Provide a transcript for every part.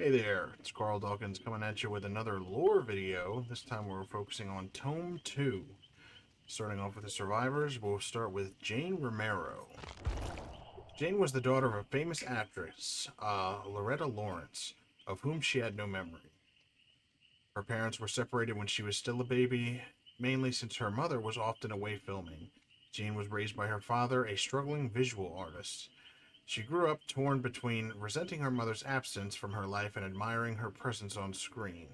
Hey there, it's Carl Dawkins coming at you with another lore video. This time we're focusing on Tome 2. Starting off with the survivors, we'll start with Jane Romero. Jane was the daughter of a famous actress, Loretta Lawrence, of whom she had no memory. Her parents were separated when she was still a baby, mainly since her mother was often away filming. Jane was raised by her father, a struggling visual artist. She grew up torn between resenting her mother's absence from her life and admiring her presence on screen.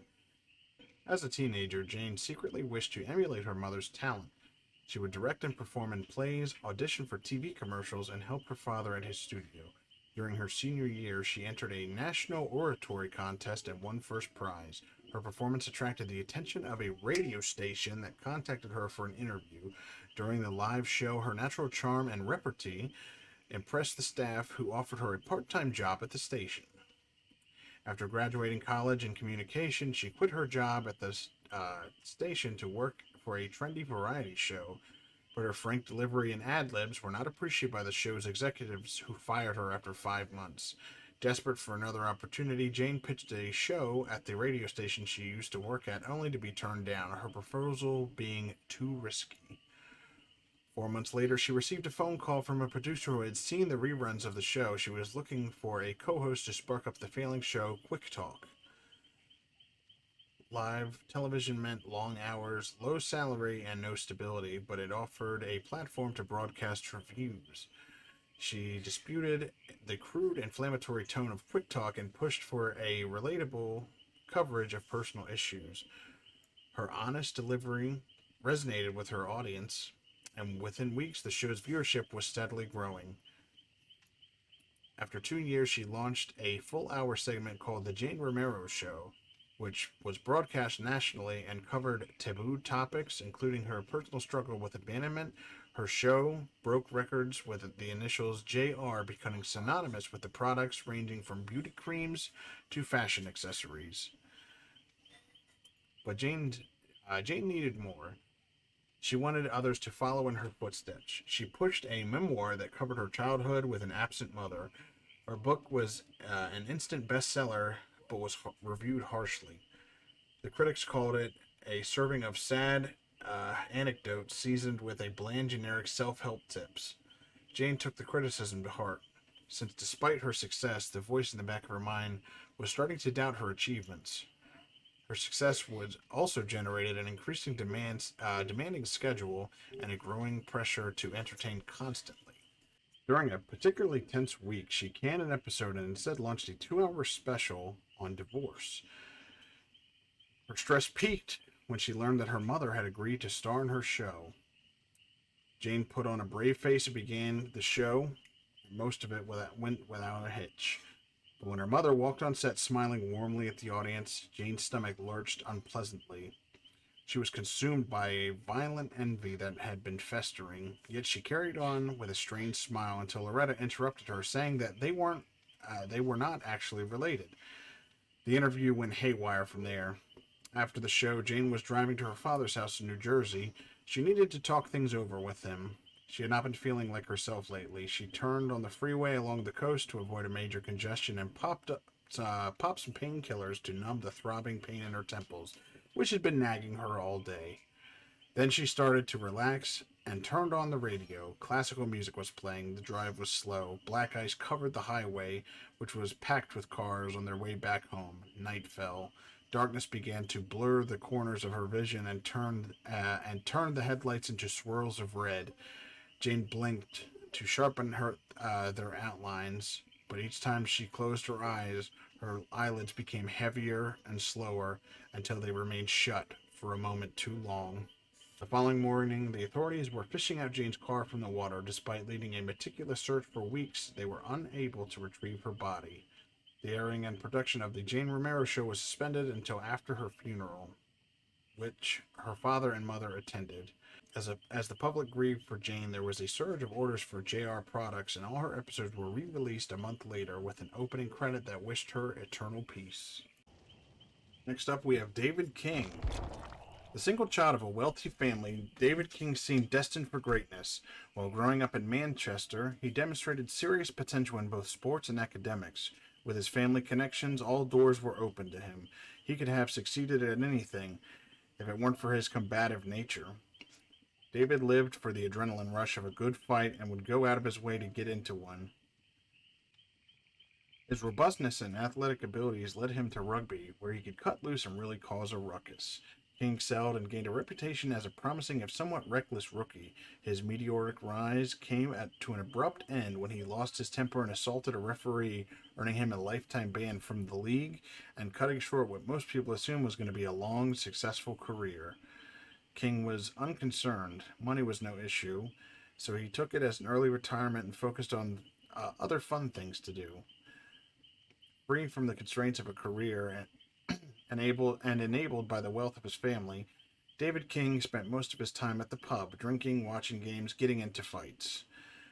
As a teenager, Jane secretly wished to emulate her mother's talent. She would direct and perform in plays, audition for TV commercials, and help her father at his studio. During her senior year, she entered a national oratory contest and won first prize. Her performance attracted the attention of a radio station that contacted her for an interview. During the live show, her natural charm and repartee impressed the staff, who offered her a part-time job at the station. After graduating college in communication, she quit her job at the station to work for a trendy variety show, but her frank delivery and ad-libs were not appreciated by the show's executives, who fired her after 5 months. Desperate for another opportunity, Jane pitched a show at the radio station she used to work at, only to be turned down, her proposal being too risky. 4 months later, she received a phone call from a producer who had seen the reruns of the show. She was looking for a co-host to spark up the failing show Quick Talk. Live television meant long hours, low salary, and no stability, but it offered a platform to broadcast her views. She disputed the crude, inflammatory tone of Quick Talk and pushed for a relatable coverage of personal issues. Her honest delivery resonated with her audience, and within weeks the show's viewership was steadily growing. After 2 years, she launched a full-hour segment called The Jane Romero Show, which was broadcast nationally and covered taboo topics, including her personal struggle with abandonment. Her show broke records, with the initials JR becoming synonymous with the products ranging from beauty creams to fashion accessories. But Jane needed more. She wanted others to follow in her footsteps. She pushed a memoir that covered her childhood with an absent mother. Her book was an instant bestseller, but was reviewed harshly. The critics called it a serving of sad anecdotes seasoned with a bland generic self-help tips. Jane took the criticism to heart, since despite her success, the voice in the back of her mind was starting to doubt her achievements. Her success was also generated an increasing demanding schedule and a growing pressure to entertain constantly. During a particularly tense week, she canned an episode and instead launched a 2-hour special on divorce. Her stress peaked when she learned that her mother had agreed to star in her show. Jane put on a brave face and began the show. Most of it went without a hitch. But when her mother walked on set smiling warmly at the audience, Jane's stomach lurched unpleasantly. She was consumed by a violent envy that had been festering, yet she carried on with a strange smile until Loretta interrupted her, saying that they were not actually related. The interview went haywire from there. After the show, Jane was driving to her father's house in New Jersey. She needed to talk things over with him. She had not been feeling like herself lately. She turned on the freeway along the coast to avoid a major congestion and popped some painkillers to numb the throbbing pain in her temples, which had been nagging her all day. Then she started to relax and turned on the radio. Classical music was playing. The drive was slow. Black ice covered the highway, which was packed with cars on their way back home. Night fell. Darkness began to blur the corners of her vision and turned the headlights into swirls of red. Jane blinked to sharpen their outlines, but each time she closed her eyes, her eyelids became heavier and slower until they remained shut for a moment too long. The following morning, the authorities were fishing out Jane's car from the water. Despite leading a meticulous search for weeks, they were unable to retrieve her body. The airing and production of the Jane Romero Show was suspended until after her funeral, which her father and mother attended. As the public grieved for Jane, there was a surge of orders for JR products, and all her episodes were re-released a month later with an opening credit that wished her eternal peace. Next up, we have David King. The single child of a wealthy family, David King seemed destined for greatness. While growing up in Manchester, he demonstrated serious potential in both sports and academics. With his family connections, all doors were open to him. He could have succeeded at anything if it weren't for his combative nature. David lived for the adrenaline rush of a good fight and would go out of his way to get into one. His robustness and athletic abilities led him to rugby, where he could cut loose and really cause a ruckus. King excelled and gained a reputation as a promising if somewhat reckless rookie. His meteoric rise came to an abrupt end when he lost his temper and assaulted a referee, earning him a lifetime ban from the league and cutting short what most people assumed was going to be a long, successful career. King was unconcerned. Money was no issue, so he took it as an early retirement and focused on other fun things to do. Free from the constraints of a career and enabled by the wealth of his family, David King spent most of his time at the pub, drinking, watching games, getting into fights.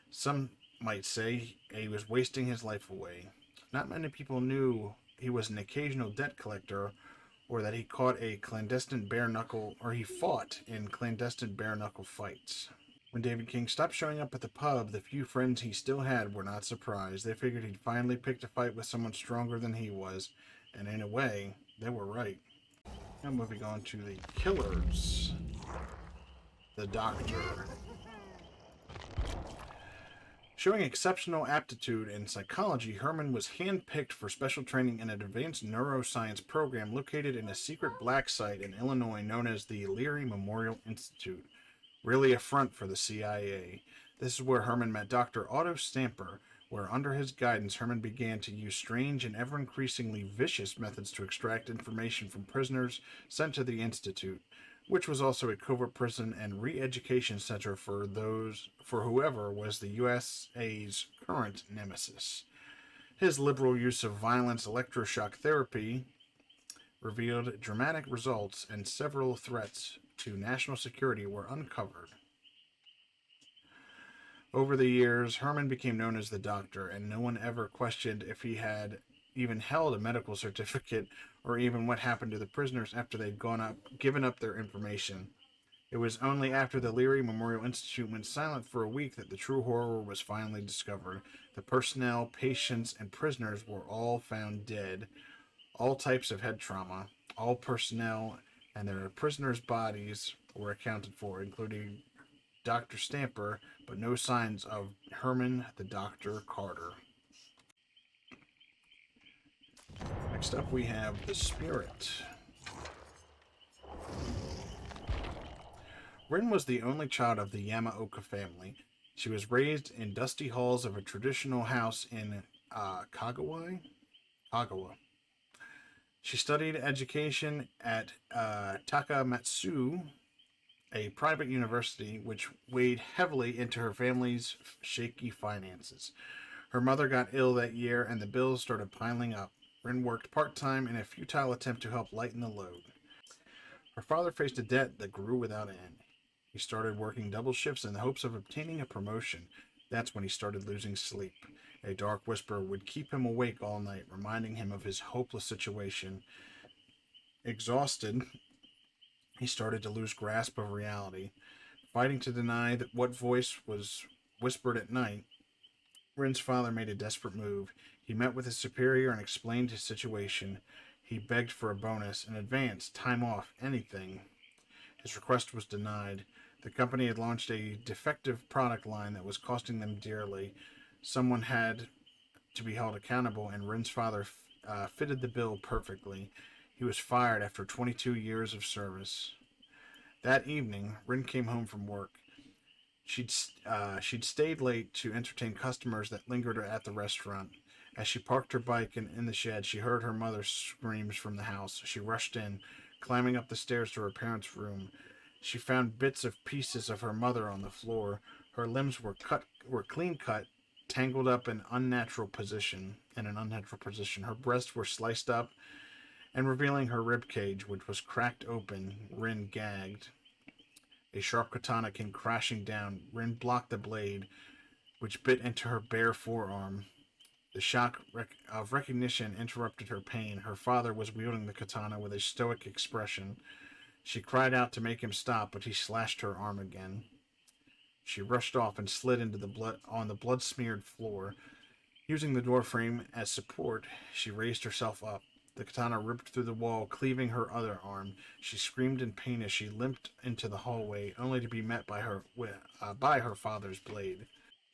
Some might say he was wasting his life away. Not many people knew he was an occasional debt collector or that he caught a clandestine bare knuckle or he fought in clandestine bare knuckle fights. When David King stopped showing up at the pub, the few friends he still had were not surprised. They figured he'd finally picked a fight with someone stronger than he was, and in a way, they were right. Now moving on to the killers. The Doctor. Showing exceptional aptitude in psychology, Herman was handpicked for special training in an advanced neuroscience program located in a secret black site in Illinois known as the Leary Memorial Institute. Really a front for the CIA. This is where Herman met Dr. Otto Stamper, where under his guidance Herman began to use strange and ever-increasingly vicious methods to extract information from prisoners sent to the Institute, which was also a covert prison and re-education center for whoever was the USA's current nemesis. His liberal use of violence electroshock therapy revealed dramatic results, and several threats to national security were uncovered. Over the years, Herman became known as the Doctor, and no one ever questioned if he had even held a medical certificate or even what happened to the prisoners after they'd given up their information. It was only after the Leary Memorial Institute went silent for a week that the true horror was finally discovered. The personnel, patients, and prisoners were all found dead. All types of head trauma, all personnel, and their prisoners' bodies were accounted for, including Dr. Stamper, but no signs of Herman the Doctor Carter. Next up, we have the Spirit. Rin was the only child of the Yamaoka family. She was raised in dusty halls of a traditional house in Kagawa. She studied education at Takamatsu, a private university, which weighed heavily into her family's shaky finances. Her mother got ill that year, and the bills started piling up. Rin worked part-time in a futile attempt to help lighten the load. Her father faced a debt that grew without end. He started working double shifts in the hopes of obtaining a promotion. That's when he started losing sleep. A dark whisper would keep him awake all night, reminding him of his hopeless situation. Exhausted, he started to lose grasp of reality. Fighting to deny that what voice was whispered at night, Rin's father made a desperate move. He met with his superior and explained his situation. He begged for a bonus, an advance, time off, anything. His request was denied. The company had launched a defective product line that was costing them dearly. Someone had to be held accountable, and Rin's father fitted the bill perfectly. He was fired after 22 years of service. That evening, Rin came home from work. She'd stayed late to entertain customers that lingered at the restaurant. As she parked her bike in the shed, she heard her mother's screams from the house. She rushed in, climbing up the stairs to her parents' room. She found bits of pieces of her mother on the floor. Her limbs were clean cut, tangled up in an unnatural position. Her breasts were sliced up, and revealing her rib cage, which was cracked open. Rin gagged. A sharp katana came crashing down. Rin blocked the blade, which bit into her bare forearm. The shock of recognition interrupted her pain. Her father was wielding the katana with a stoic expression. She cried out to make him stop, but he slashed her arm again. She rushed off and slid into the blood-smeared floor. Using the door frame as support, she raised herself up. The katana ripped through the wall, cleaving her other arm. She screamed in pain as she limped into the hallway, only to be met by her father's blade.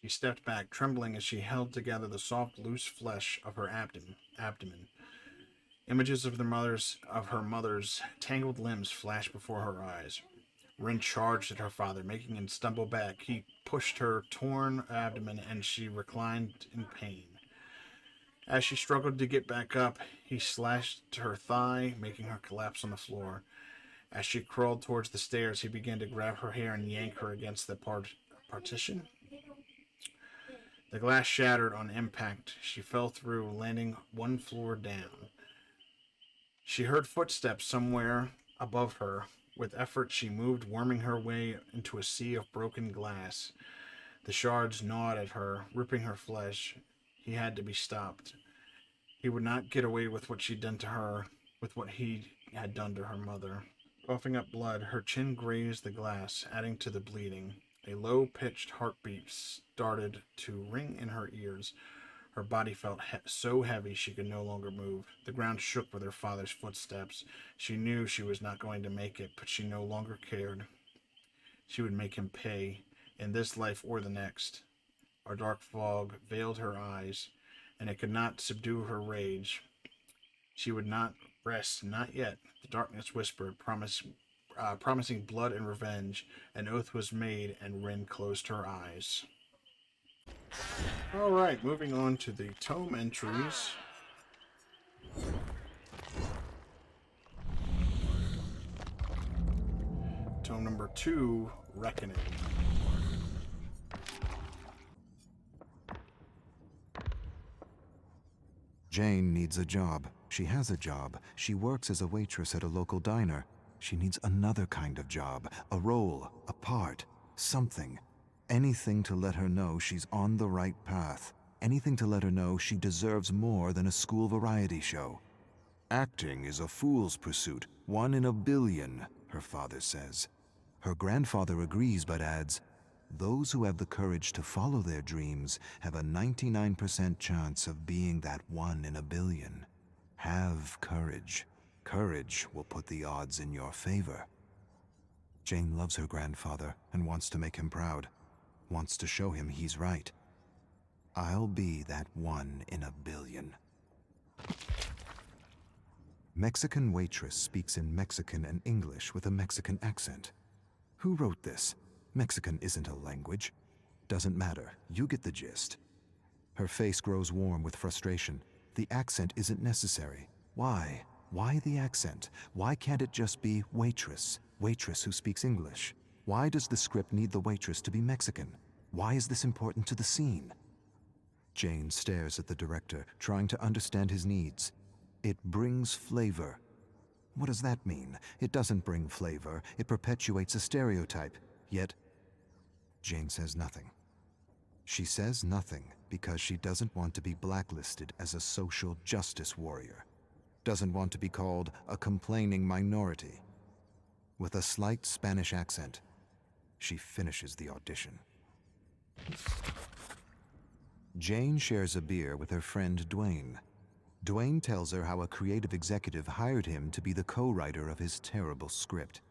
She stepped back, trembling as she held together the soft, loose flesh of her abdomen. Images of her mother's tangled limbs flashed before her eyes. Rin charged at her father, making him stumble back. He pushed her torn abdomen, and she reclined in pain. As she struggled to get back up, he slashed her thigh, making her collapse on the floor. As she crawled towards the stairs, he began to grab her hair and yank her against the partition. The glass shattered on impact. She fell through, landing one floor down. She heard footsteps somewhere above her. With effort, she moved, worming her way into a sea of broken glass. The shards gnawed at her, ripping her flesh. He had to be stopped. He would not get away with what she'd done to her, with what he had done to her mother. Coughing up blood, her chin grazed the glass, adding to the bleeding. A low-pitched heartbeat started to ring in her ears. Her body felt so heavy she could no longer move. The ground shook with her father's footsteps. She knew she was not going to make it, but she no longer cared. She would make him pay, in this life or the next. A dark fog veiled her eyes, and it could not subdue her rage. She would not rest, not yet. The darkness whispered, promising blood and revenge. An oath was made, and Rin closed her eyes. Alright, moving on to the tome entries. Tome number 2, Reckoning. Jane needs a job. She has a job. She works as a waitress at a local diner. She needs another kind of job, a role, a part, something. Anything to let her know she's on the right path. Anything to let her know she deserves more than a school variety show. Acting is a fool's pursuit, 1 in a billion, her father says. Her grandfather agrees but adds, those who have the courage to follow their dreams have a 99% chance of being that 1 in a billion. Have courage. Courage will put the odds in your favor. Jane loves her grandfather and wants to make him proud. Wants to show him he's right. I'll be that 1 in a billion. Mexican waitress speaks in Mexican and English with a Mexican accent. Who wrote this? Mexican isn't a language. Doesn't matter, you get the gist. Her face grows warm with frustration. The accent isn't necessary. Why? Why the accent? Why can't it just be waitress? Waitress who speaks English? Why does the script need the waitress to be Mexican? Why is this important to the scene? Jane stares at the director, trying to understand his needs. It brings flavor. What does that mean? It doesn't bring flavor. It perpetuates a stereotype. Yet, Jane says nothing. She says nothing because she doesn't want to be blacklisted as a social justice warrior. Doesn't want to be called a complaining minority. With a slight Spanish accent, she finishes the audition. Jane shares a beer with her friend Dwayne. Dwayne tells her how a creative executive hired him to be the co-writer of his terrible script,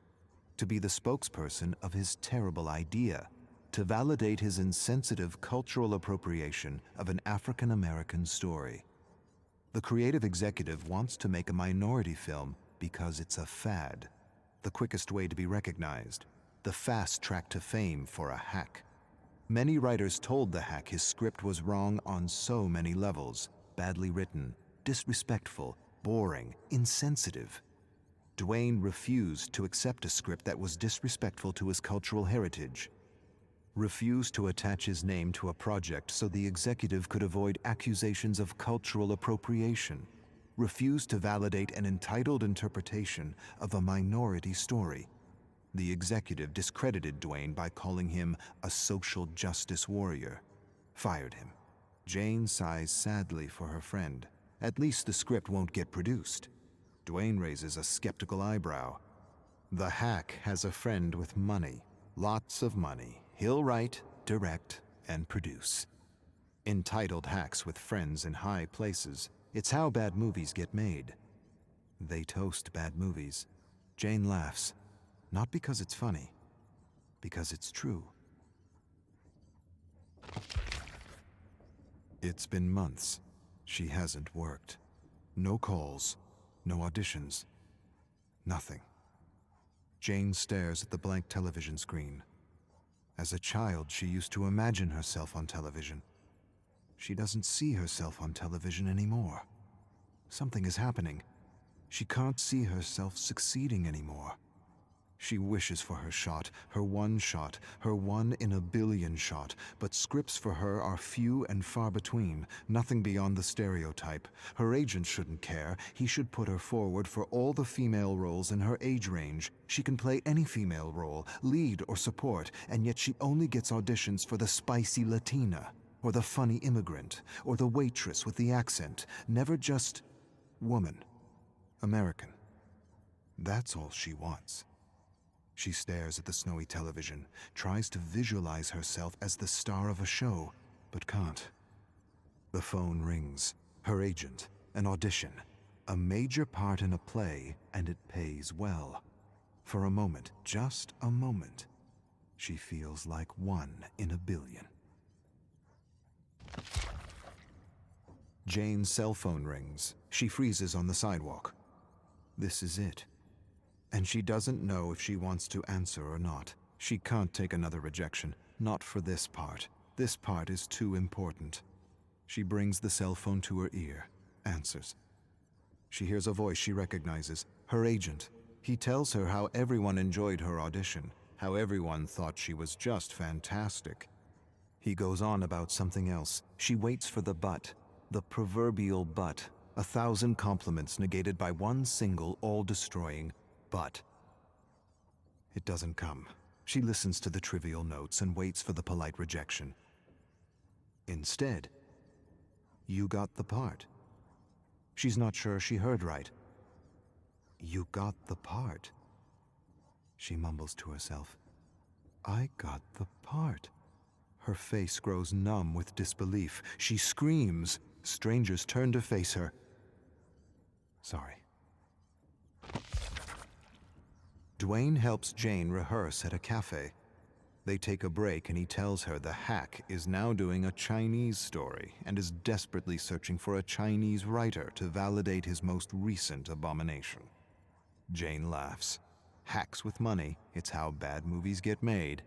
to be the spokesperson of his terrible idea, to validate his insensitive cultural appropriation of an African-American story. The creative executive wants to make a minority film because it's a fad, the quickest way to be recognized, the fast track to fame for a hack. Many writers told the hack his script was wrong on so many levels, badly written, disrespectful, boring, insensitive. Dwayne refused to accept a script that was disrespectful to his cultural heritage, refused to attach his name to a project so the executive could avoid accusations of cultural appropriation, refused to validate an entitled interpretation of a minority story. The executive discredited Dwayne by calling him a social justice warrior, fired him. Jane sighs sadly for her friend. At least the script won't get produced. Dwayne raises a skeptical eyebrow. The hack has a friend with money, lots of money. He'll write, direct, and produce. Entitled hacks with friends in high places. It's how bad movies get made. They toast bad movies. Jane laughs, not because it's funny, because it's true. It's been months. She hasn't worked. No calls, no auditions, nothing. Jane stares at the blank television screen. As a child, she used to imagine herself on television. She doesn't see herself on television anymore. Something is happening. She can't see herself succeeding anymore. She wishes for her shot, her one shot, her 1 in a billion shot, but scripts for her are few and far between, nothing beyond the stereotype. Her agent shouldn't care. He should put her forward for all the female roles in her age range. She can play any female role, lead or support, and yet she only gets auditions for the spicy Latina, or the funny immigrant, or the waitress with the accent, never just woman, American. That's all she wants. She stares at the snowy television, tries to visualize herself as the star of a show, but can't. The phone rings. Her agent, an audition, a major part in a play, and it pays well. For a moment, just a moment, she feels like 1 in a billion. Jane's cell phone rings. She freezes on the sidewalk. This is it. And she doesn't know if she wants to answer or not. She can't take another rejection, not for this part. This part is too important. She brings the cell phone to her ear, answers. She hears a voice she recognizes, her agent. He tells her how everyone enjoyed her audition, how everyone thought she was just fantastic. He goes on about something else. She waits for the but, the proverbial but, 1,000 compliments negated by one single, all-destroying but. It doesn't come. She listens to the trivial notes and waits for the polite rejection. Instead, you got the part. She's not sure she heard right. You got the part. She mumbles to herself. I got the part. Her face grows numb with disbelief. She screams. Strangers turn to face her. Sorry. Dwayne helps Jane rehearse at a cafe. They take a break and he tells her the hack is now doing a Chinese story and is desperately searching for a Chinese writer to validate his most recent abomination. Jane laughs. Hacks with money, it's how bad movies get made.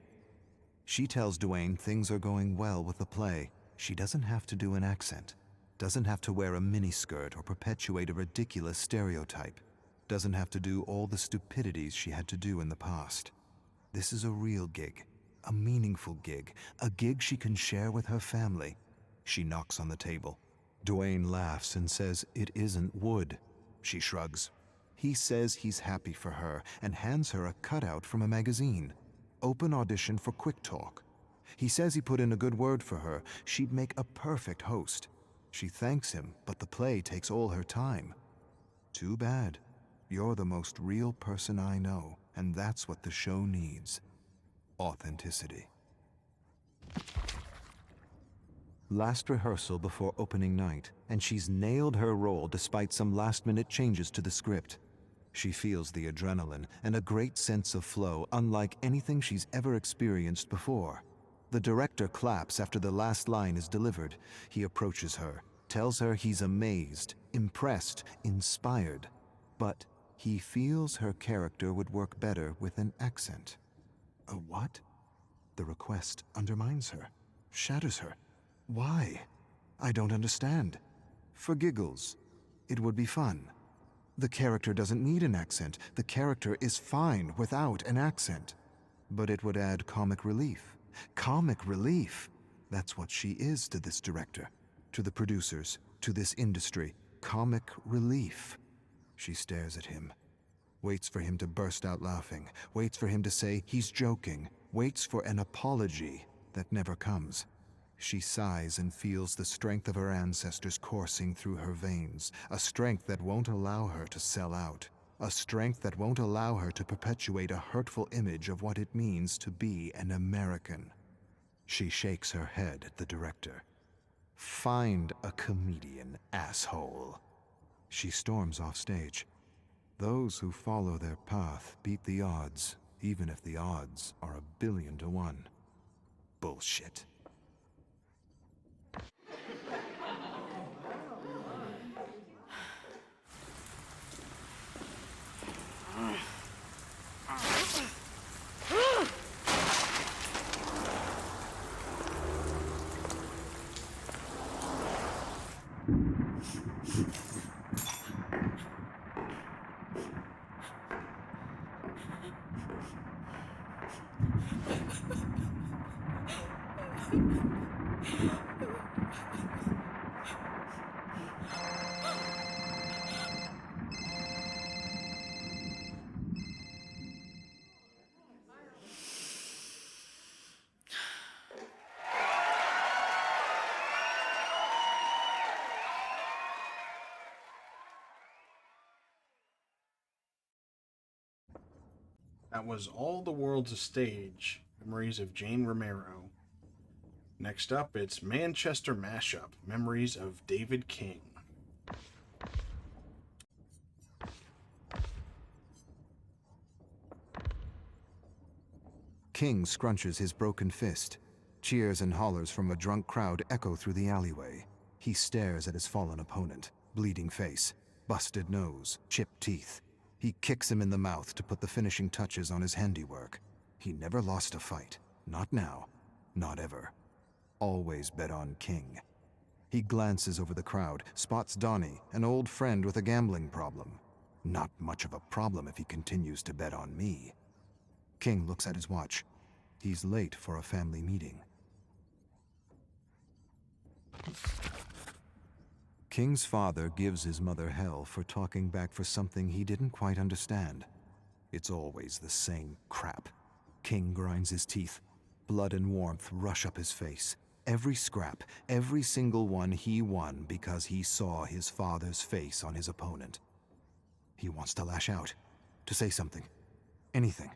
She tells Dwayne things are going well with the play. She doesn't have to do an accent, doesn't have to wear a miniskirt or perpetuate a ridiculous stereotype. Doesn't have to do all the stupidities she had to do in the past. This is a real gig, a meaningful gig, a gig she can share with her family. She knocks on the table. Dwayne laughs and says it isn't wood. She shrugs. He says he's happy for her and hands her a cutout from a magazine. Open audition for Quick Talk. He says he put in a good word for her. She'd make a perfect host. She thanks him, but the play takes all her time. Too bad. You're the most real person I know, and that's what the show needs. Authenticity. Last rehearsal before opening night, and she's nailed her role despite some last-minute changes to the script. She feels the adrenaline and a great sense of flow unlike anything she's ever experienced before. The director claps after the last line is delivered. He approaches her, tells her he's amazed, impressed, inspired, but he feels her character would work better with an accent. A what? The request undermines her, shatters her. Why? I don't understand. For giggles. It would be fun. The character doesn't need an accent. The character is fine without an accent. But it would add comic relief. Comic relief! That's what she is to this director, to the producers, to this industry. Comic relief. She stares at him, waits for him to burst out laughing, waits for him to say he's joking, waits for an apology that never comes. She sighs and feels the strength of her ancestors coursing through her veins, a strength that won't allow her to sell out, a strength that won't allow her to perpetuate a hurtful image of what it means to be an American. She shakes her head at the director. Find a comedian, asshole. She storms off stage. Those who follow their path beat the odds, even if the odds are 1,000,000,000 to 1. Bullshit. That was All the World's a Stage, Memories of Jane Romero. Next up, it's Manchester Mashup, Memories of David King. King scrunches his broken fist. Cheers and hollers from a drunk crowd echo through the alleyway. He stares at his fallen opponent, bleeding face, busted nose, chipped teeth. He kicks him in the mouth to put the finishing touches on his handiwork. He never lost a fight. Not now. Not ever. Always bet on King. He glances over the crowd, spots Donnie, an old friend with a gambling problem. Not much of a problem if he continues to bet on me. King looks at his watch. He's late for a family meeting. King's father gives his mother hell for talking back for something he didn't quite understand. It's always the same crap. King grinds his teeth. Blood and warmth rush up his face. Every scrap, every single one he won because he saw his father's face on his opponent. He wants to lash out, to say something, anything.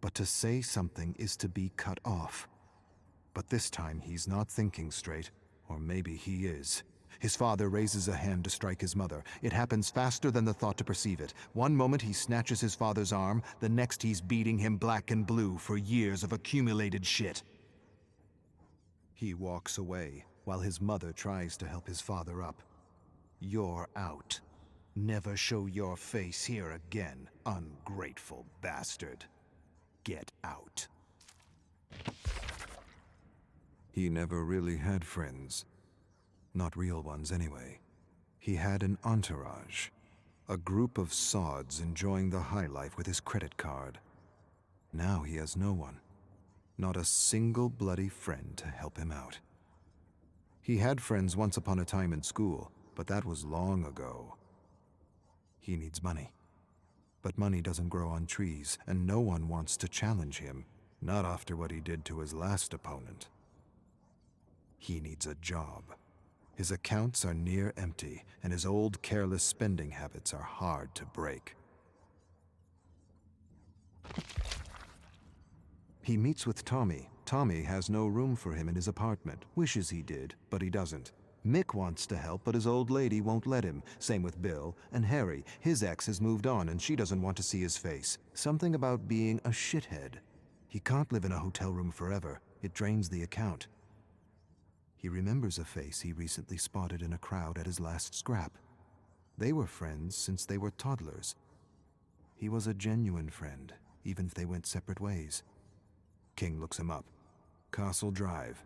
But to say something is to be cut off. But this time he's not thinking straight, or maybe he is. His father raises a hand to strike his mother. It happens faster than the thought to perceive it. One moment he snatches his father's arm, the next he's beating him black and blue for years of accumulated shit. He walks away while his mother tries to help his father up. You're out. Never show your face here again, ungrateful bastard. Get out. He never really had friends. Not real ones, anyway. He had an entourage. A group of sods enjoying the high life with his credit card. Now he has no one. Not a single bloody friend to help him out. He had friends once upon a time in school, but that was long ago. He needs money. But money doesn't grow on trees, and no one wants to challenge him, not after what he did to his last opponent. He needs a job. His accounts are near empty, and his old careless spending habits are hard to break. He meets with Tommy. Tommy has no room for him in his apartment. Wishes he did, but he doesn't. Mick wants to help, but his old lady won't let him. Same with Bill. And Harry. His ex has moved on, and she doesn't want to see his face. Something about being a shithead. He can't live in a hotel room forever. It drains the account. He remembers a face he recently spotted in a crowd at his last scrap. They were friends since they were toddlers. He was a genuine friend, even if they went separate ways. King looks him up. Castle Drive.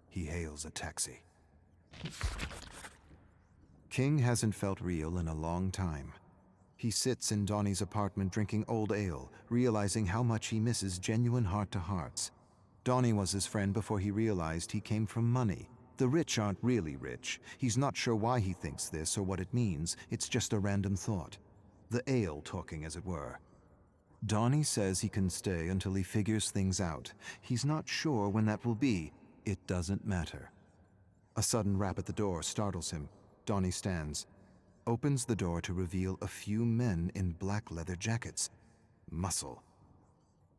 He hails a taxi. King hasn't felt real in a long time. He sits in Donnie's apartment drinking old ale, realizing how much he misses genuine heart-to-hearts. Donnie was his friend before he realized he came from money. The rich aren't really rich. He's not sure why he thinks this or what it means. It's just a random thought. The ale talking, as it were. Donnie says he can stay until he figures things out. He's not sure when that will be. It doesn't matter. A sudden rap at the door startles him. Donnie stands, opens the door to reveal a few men in black leather jackets. Muscle.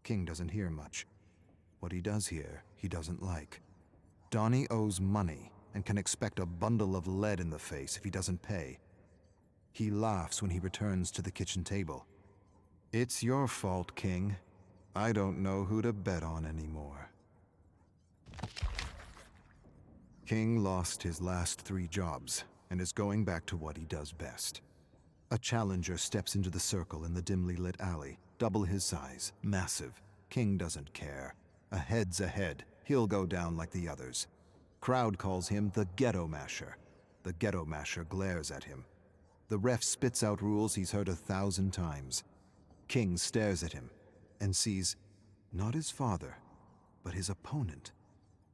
King doesn't hear much. What he does hear, he doesn't like. Donnie owes money, and can expect a bundle of lead in the face if he doesn't pay. He laughs when he returns to the kitchen table. It's your fault, King. I don't know who to bet on anymore. King lost his last 3 jobs and is going back to what he does best. A challenger steps into the circle in the dimly lit alley, double his size, massive. King doesn't care. A head's a head. He'll go down like the others. Crowd calls him the Ghetto Masher. The Ghetto Masher glares at him. The ref spits out rules he's heard 1,000 times. King stares at him and sees not his father, but his opponent.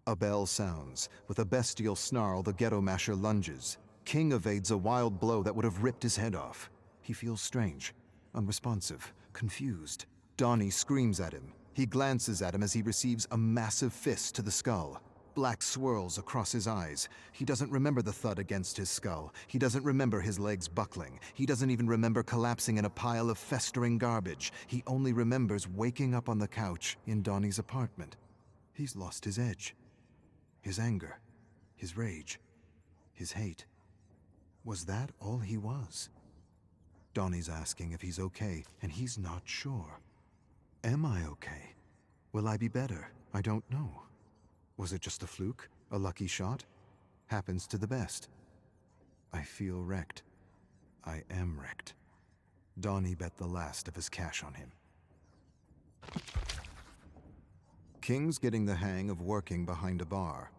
A bell sounds. With a bestial snarl, the Ghetto Masher lunges. King evades a wild blow that would have ripped his head off. He feels strange, unresponsive, confused. Donnie screams at him. He glances at him as he receives a massive fist to the skull. Black swirls across his eyes. He doesn't remember the thud against his skull. He doesn't remember his legs buckling. He doesn't even remember collapsing in a pile of festering garbage. He only remembers waking up on the couch in Donnie's apartment. He's lost his edge. His anger. His rage. His hate. Was that all he was? Donnie's asking if he's okay, and he's not sure. Am I okay? Will I be better? I don't know. Was it just a fluke? A lucky shot? Happens to the best. I feel wrecked. I am wrecked. Donnie bet the last of his cash on him. King's getting the hang of working behind a bar.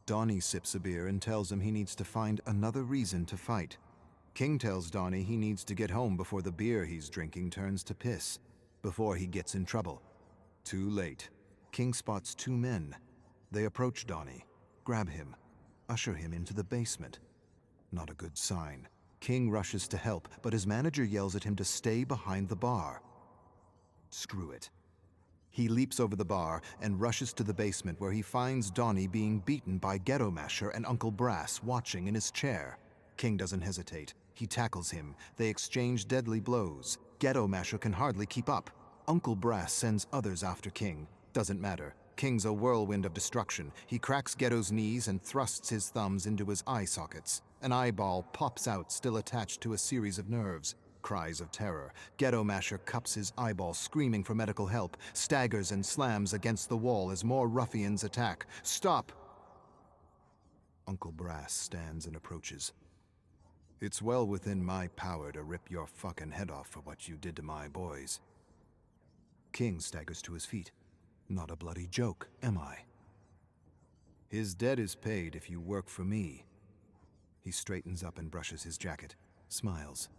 Donnie sips a beer and tells him he needs to find another reason to fight. King tells Donnie he needs to get home before the beer he's drinking turns to piss, before he gets in trouble. Too late. King spots 2 men. They approach Donnie, grab him, usher him into the basement. Not a good sign. King rushes to help, but his manager yells at him to stay behind the bar. Screw it. He leaps over the bar and rushes to the basement where he finds Donnie being beaten by Ghetto Masher and Uncle Brass watching in his chair. King doesn't hesitate. He tackles him. They exchange deadly blows. Ghetto Masher can hardly keep up. Uncle Brass sends others after King. Doesn't matter. King's a whirlwind of destruction. He cracks Ghetto's knees and thrusts his thumbs into his eye sockets. An eyeball pops out, still attached to a series of nerves. Cries of terror. Ghetto Masher cups his eyeball, screaming for medical help, staggers and slams against the wall as more ruffians attack. Stop! Uncle Brass stands and approaches. It's well within my power to rip your fucking head off for what you did to my boys. King staggers to his feet. Not a bloody joke, am I? His debt is paid if you work for me. He straightens up and brushes his jacket, smiles.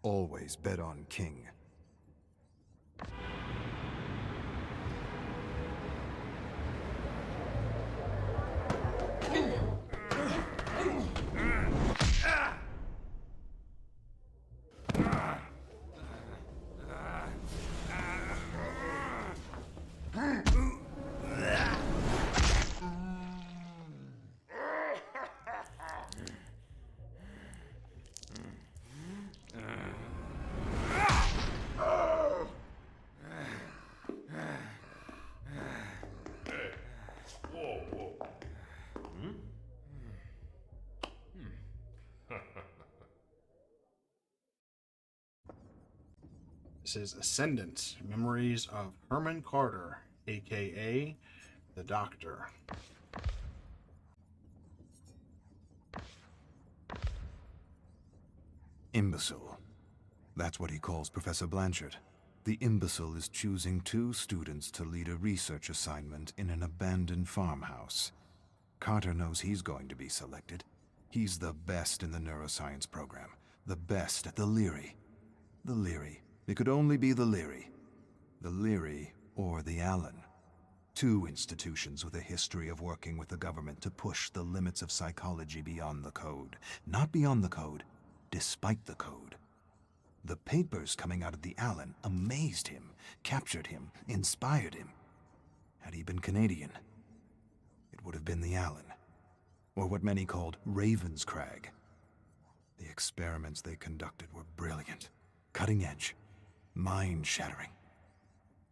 Always bet on King. This is Ascendant, Memories of Herman Carter, a.k.a. the Doctor. Imbecile. That's what he calls Professor Blanchard. The imbecile is choosing 2 students to lead a research assignment in an abandoned farmhouse. Carter knows he's going to be selected. He's the best in the neuroscience program. The best at the Leary. The Leary. It could only be the Leary. The Leary or the Allen. 2 institutions with a history of working with the government to push the limits of psychology beyond the code. Not beyond the code, despite the code. The papers coming out of the Allen amazed him, captured him, inspired him. Had he been Canadian, it would have been the Allen, or what many called Ravenscrag. The experiments they conducted were brilliant, cutting edge, mind-shattering.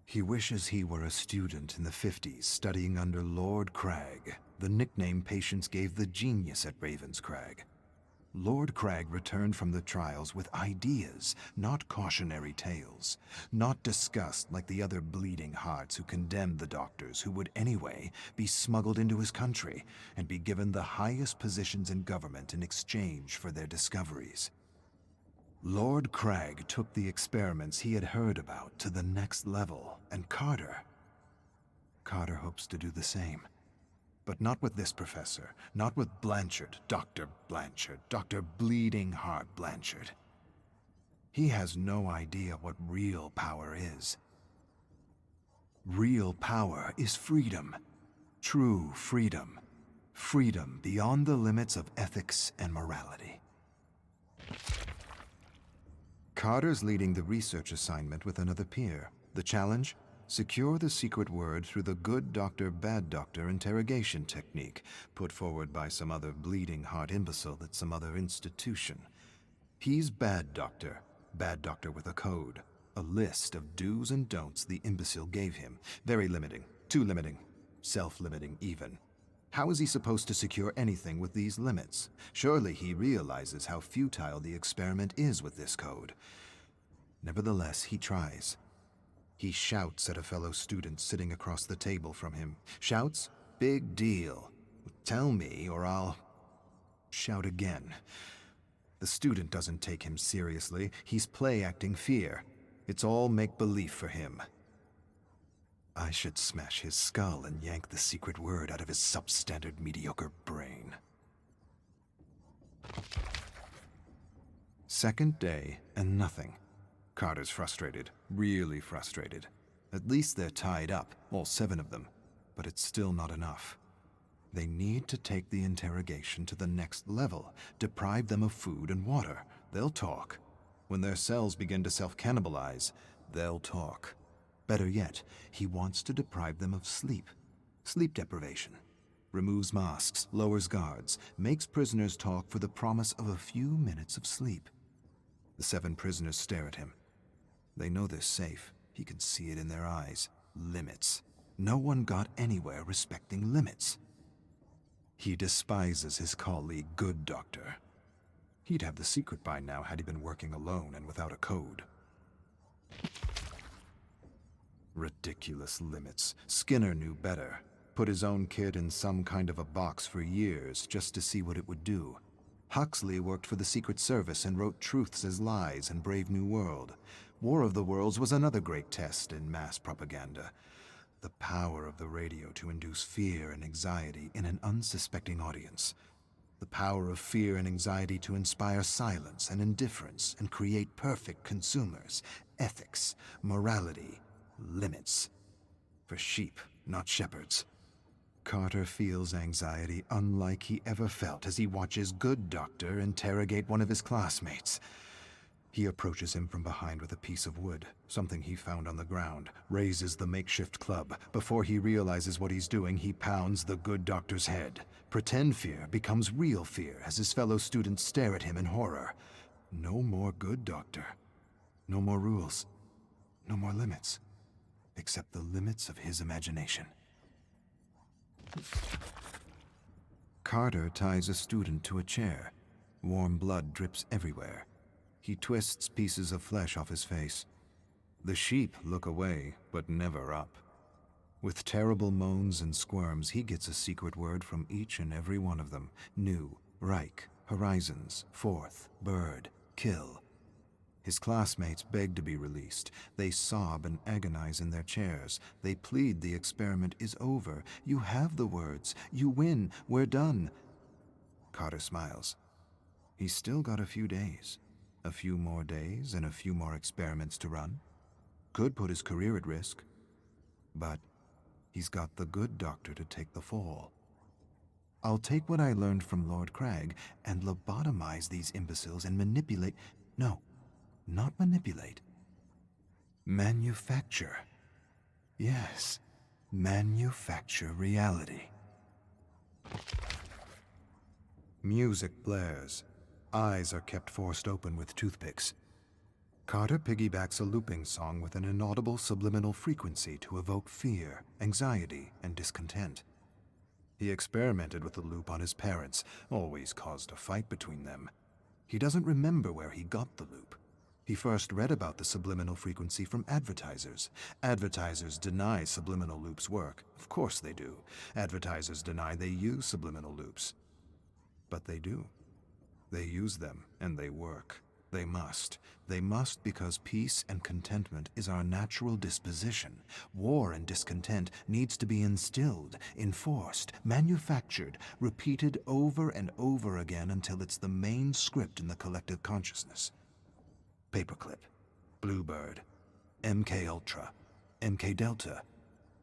He wishes he were a student in the 50s studying under Lord Crag, the nickname patients gave the genius at Ravenscrag. Lord Crag returned from the trials with ideas, not cautionary tales, not disgust like the other bleeding hearts who condemned the doctors who would anyway be smuggled into his country and be given the highest positions in government in exchange for their discoveries. Lord Crag took the experiments he had heard about to the next level, and Carter hopes to do the same. But not with this professor, not with Blanchard, Dr. Bleeding Heart Blanchard. He has no idea what real power is. Real power is freedom. True freedom. Freedom beyond the limits of ethics and morality. Carter's leading the research assignment with another peer. The challenge? Secure the secret word through the good doctor, bad doctor interrogation technique put forward by some other bleeding heart imbecile at some other institution. He's bad doctor with a code, a list of do's and don'ts the imbecile gave him. Very limiting, too limiting, self-limiting even. How is he supposed to secure anything with these limits? Surely he realizes how futile the experiment is with this code. Nevertheless, he tries. He shouts at a fellow student sitting across the table from him. Shouts? Big deal. Tell me or I'll... Shout again. The student doesn't take him seriously. He's play-acting fear. It's all make-believe for him. I should smash his skull and yank the secret word out of his substandard mediocre brain. Second day, and nothing. Carter's frustrated, really frustrated. At least they're tied up, all 7 of them, but it's still not enough. They need to take the interrogation to the next level, deprive them of food and water. They'll talk. When their cells begin to self-cannibalize, they'll talk. Better yet, he wants to deprive them of sleep. Sleep deprivation. Removes masks, lowers guards, makes prisoners talk for the promise of a few minutes of sleep. The 7 prisoners stare at him. They know they're safe. He can see it in their eyes. Limits. No one got anywhere respecting limits. He despises his colleague, Good Doctor. He'd have the secret by now had he been working alone and without a code. Ridiculous limits. Skinner knew better. Put his own kid in some kind of a box for years just to see what it would do. Huxley worked for the Secret Service and wrote Truths as Lies and Brave New World. War of the Worlds was another great test in mass propaganda. The power of the radio to induce fear and anxiety in an unsuspecting audience. The power of fear and anxiety to inspire silence and indifference and create perfect consumers. Ethics, morality, limits. For sheep, not shepherds. Carter feels anxiety unlike he ever felt as he watches Good Doctor interrogate one of his classmates. He approaches him from behind with a piece of wood, something he found on the ground, raises the makeshift club. Before he realizes what he's doing, he pounds the Good Doctor's head. Pretend fear becomes real fear as his fellow students stare at him in horror. No more Good Doctor. No more rules. No more limits. Except the limits of his imagination. Carter ties a student to a chair. Warm blood drips everywhere. He twists pieces of flesh off his face. The sheep look away, but never up. With terrible moans and squirms, he gets a secret word from each and every one of them. New, Reich, Horizons, Fourth, Bird, Kill. His classmates beg to be released. They sob and agonize in their chairs. They plead the experiment is over. You have the words. You win. We're done. Carter smiles. He's still got a few days. A few more days and a few more experiments to run. Could put his career at risk. But he's got the Good Doctor to take the fall. I'll take what I learned from Lord Crag and lobotomize these imbeciles and manipulate... No, not manipulate. Manufacture. Yes, manufacture reality. Music blares. Eyes are kept forced open with toothpicks. Carter piggybacks a looping song with an inaudible subliminal frequency to evoke fear, anxiety, and discontent. He experimented with the loop on his parents, always caused a fight between them. He doesn't remember where he got the loop. He first read about the subliminal frequency from advertisers. Advertisers deny subliminal loops work. Of course they do. Advertisers deny they use subliminal loops. But they do. They use them, and they work. They must. They must because peace and contentment is our natural disposition. War and discontent needs to be instilled, enforced, manufactured, repeated over and over again until it's the main script in the collective consciousness. Paperclip, Bluebird, MK Ultra, MK Delta,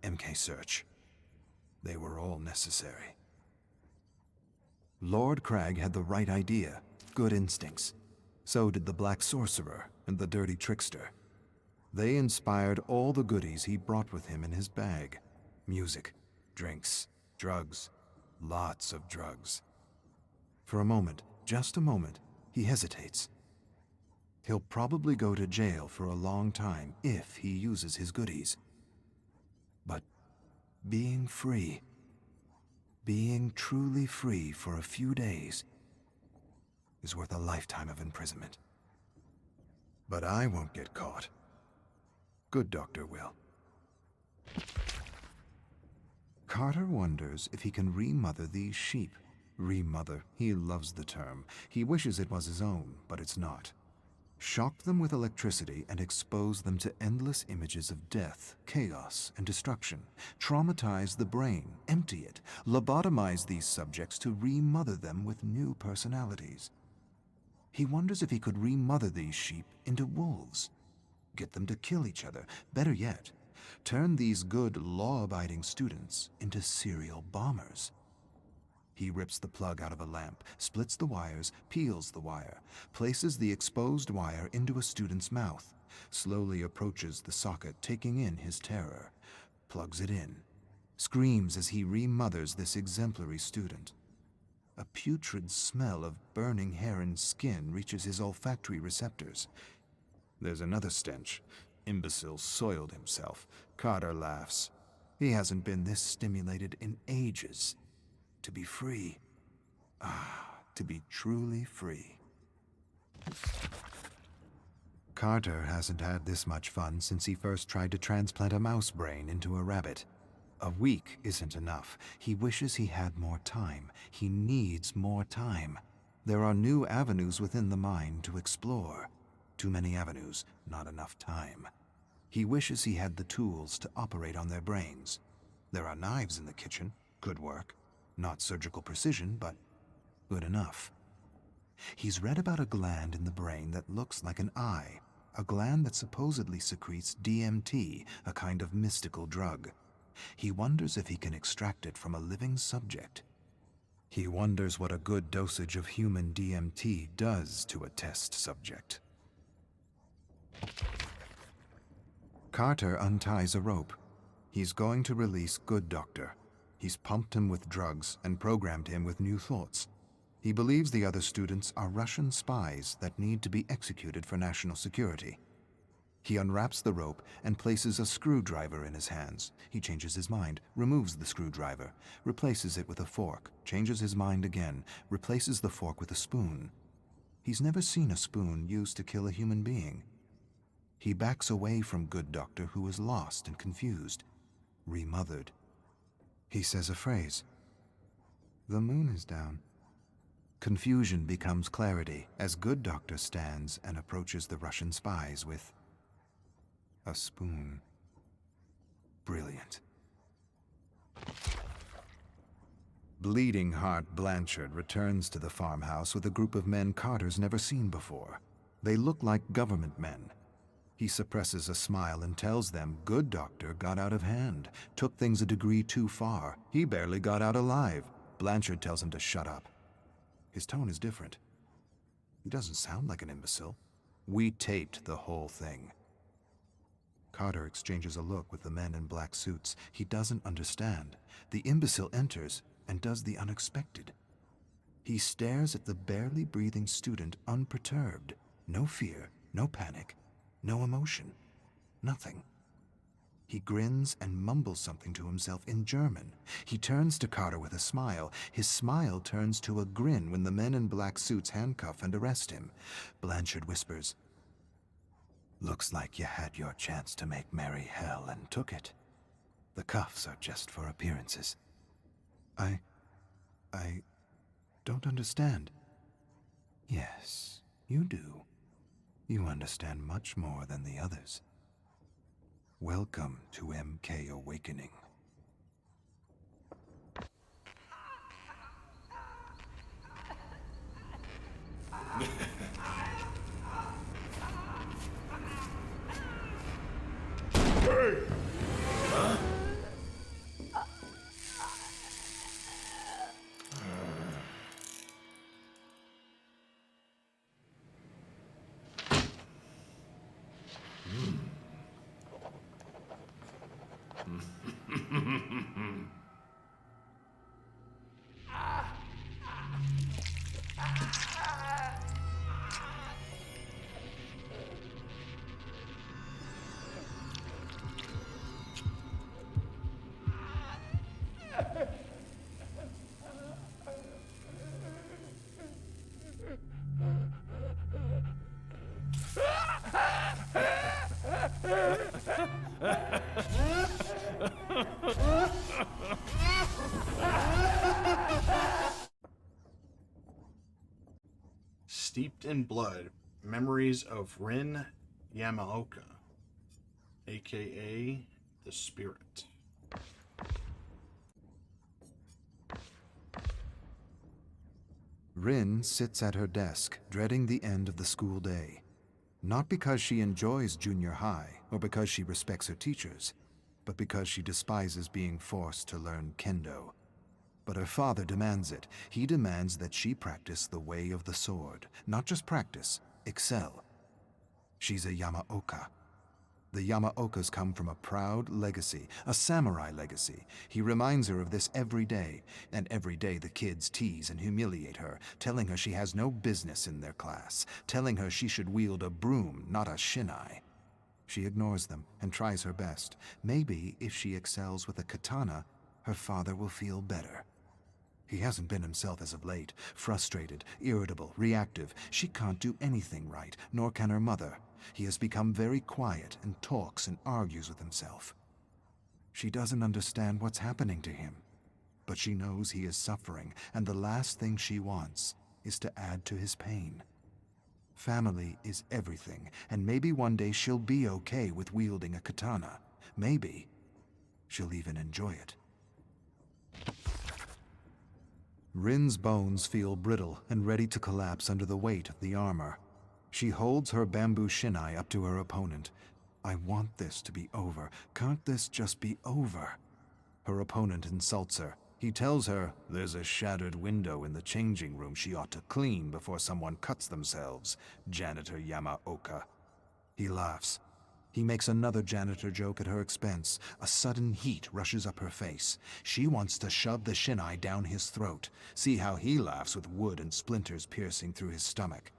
MK Search. They were all necessary. Lord Crag had the right idea, good instincts. So did the Black Sorcerer and the Dirty Trickster. They inspired all the goodies he brought with him in his bag. Music, drinks, drugs, lots of drugs. For a moment, just a moment, he hesitates. He'll probably go to jail for a long time if he uses his goodies. But being free, being truly free for a few days, is worth a lifetime of imprisonment. But I won't get caught. Good Doctor will. Carter wonders if he can remother these sheep. Remother, he loves the term. He wishes it was his own, but it's not. Shock them with electricity and expose them to endless images of death, chaos, and destruction. Traumatize the brain, empty it, lobotomize these subjects to remother them with new personalities. He wonders if he could remother these sheep into wolves. Get them to kill each other. Better yet, turn these good, law-abiding students into serial bombers. He rips the plug out of a lamp, splits the wires, peels the wire, places the exposed wire into a student's mouth, slowly approaches the socket, taking in his terror, plugs it in, screams as he remothers this exemplary student. A putrid smell of burning hair and skin reaches his olfactory receptors. There's another stench. Imbecile soiled himself. Carter laughs. He hasn't been this stimulated in ages. To be free. To be truly free. Carter hasn't had this much fun since he first tried to transplant a mouse brain into a rabbit. A week isn't enough. He wishes he had more time. He needs more time. There are new avenues within the mind to explore. Too many avenues, not enough time. He wishes he had the tools to operate on their brains. There are knives in the kitchen. Good work. Not surgical precision, but good enough. He's read about a gland in the brain that looks like an eye. A gland that supposedly secretes DMT, a kind of mystical drug. He wonders if he can extract it from a living subject. He wonders what a good dosage of human DMT does to a test subject. Carter unties a rope. He's going to release Good Doctor. He's pumped him with drugs and programmed him with new thoughts. He believes the other students are Russian spies that need to be executed for national security. He unwraps the rope and places a screwdriver in his hands. He changes his mind, removes the screwdriver, replaces it with a fork, changes his mind again, replaces the fork with a spoon. He's never seen a spoon used to kill a human being. He backs away from Good Doctor, who is lost and confused, remothered. He says a phrase. The moon is down. Confusion becomes clarity as Good Doctor stands and approaches the Russian spies with a spoon. Brilliant. Bleeding Heart Blanchard returns to the farmhouse with a group of men Carter's never seen before. They look like government men. He suppresses a smile and tells them Good Doctor got out of hand, took things a degree too far. He barely got out alive. Blanchard tells him to shut up. His tone is different. He doesn't sound like an imbecile. We taped the whole thing. Carter exchanges a look with the men in black suits. He doesn't understand. The imbecile enters and does the unexpected. He stares at the barely breathing student unperturbed. No fear, no panic, no emotion, nothing. He grins and mumbles something to himself in German. He turns to Carter with a smile. His smile turns to a grin when the men in black suits handcuff and arrest him. Blanchard whispers, "Looks like you had your chance to make merry hell and took it. The cuffs are just for appearances." I don't understand." "Yes, you do. You understand much more than the others. Welcome to MK Awakening." Steeped in Blood, Memories of Rin Yamaoka, aka the Spirit. Rin sits at her desk, dreading the end of the school day. Not because she enjoys junior high or because she respects her teachers, but because she despises being forced to learn kendo. But her father demands it. He demands that she practice the way of the sword. Not just practice, excel. She's a Yamaoka. The Yamaokas come from a proud legacy, a samurai legacy. He reminds her of this every day, and every day the kids tease and humiliate her, telling her she has no business in their class, telling her she should wield a broom, not a shinai. She ignores them and tries her best. Maybe if she excels with a katana, her father will feel better. He hasn't been himself as of late, frustrated, irritable, reactive. She can't do anything right, nor can her mother. He has become very quiet and talks and argues with himself. She doesn't understand what's happening to him, but she knows he is suffering, and the last thing she wants is to add to his pain. Family is everything, and maybe one day she'll be okay with wielding a katana. Maybe she'll even enjoy it. Rin's bones feel brittle and ready to collapse under the weight of the armor. She holds her bamboo shinai up to her opponent. "I want this to be over. Can't this just be over?" Her opponent insults her. He tells her there's a shattered window in the changing room she ought to clean before someone cuts themselves, Janitor Yamaoka. He laughs. He makes another janitor joke at her expense. A sudden heat rushes up her face. She wants to shove the shinai down his throat. See how he laughs with wood and splinters piercing through his stomach.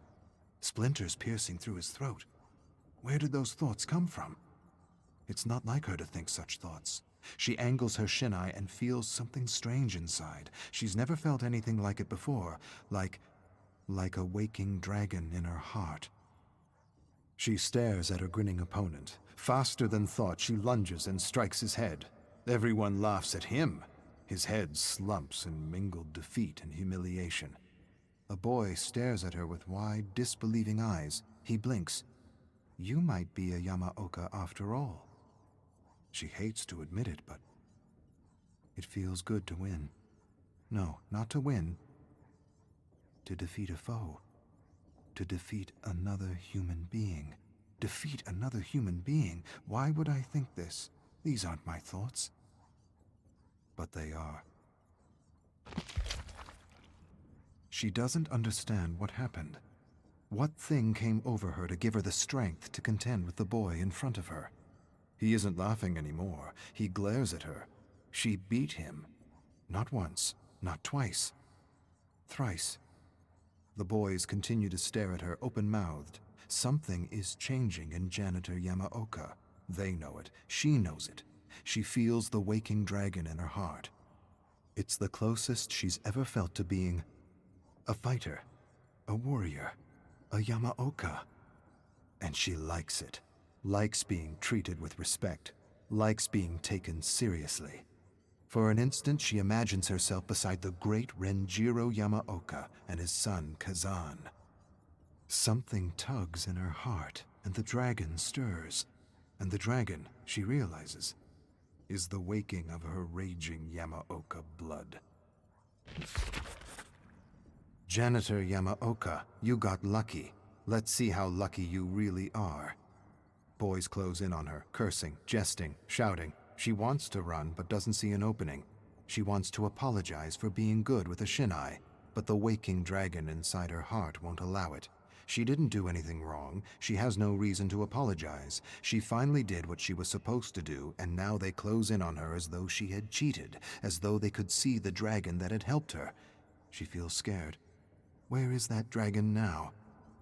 Splinters piercing through his throat. Where did those thoughts come from? It's not like her to think such thoughts. She angles her shinai and feels something strange inside. She's never felt anything like it before, like a waking dragon in her heart. She stares at her grinning opponent. Faster than thought, she lunges and strikes his head. Everyone laughs at him. His head slumps in mingled defeat and humiliation. A boy stares at her with wide, disbelieving eyes. He blinks. "You might be a Yamaoka after all." She hates to admit it, but it feels good to win. No, not to win. To defeat a foe. To defeat another human being. Defeat another human being? Why would I think this? These aren't my thoughts. But they are. She doesn't understand what happened. What thing came over her to give her the strength to contend with the boy in front of her? He isn't laughing anymore. He glares at her. She beat him. Not once, not twice. Thrice. The boys continue to stare at her open-mouthed. Something is changing in Janitor Yamaoka. They know it. She knows it. She feels the waking dragon in her heart. It's the closest she's ever felt to being a fighter, a warrior, a Yamaoka. And she likes it. Likes being treated with respect. Likes being taken seriously. For an instant, she imagines herself beside the great Renjiro Yamaoka and his son, Kazan. Something tugs in her heart, and the dragon stirs. And the dragon, she realizes, is the waking of her raging Yamaoka blood. Janitor Yamaoka, you got lucky. Let's see how lucky you really are. Boys close in on her, cursing, jesting, shouting. She wants to run, but doesn't see an opening. She wants to apologize for being good with a shinai, but the waking dragon inside her heart won't allow it. She didn't do anything wrong. She has no reason to apologize. She finally did what she was supposed to do, and now they close in on her as though she had cheated, as though they could see the dragon that had helped her. She feels scared. Where is that dragon now?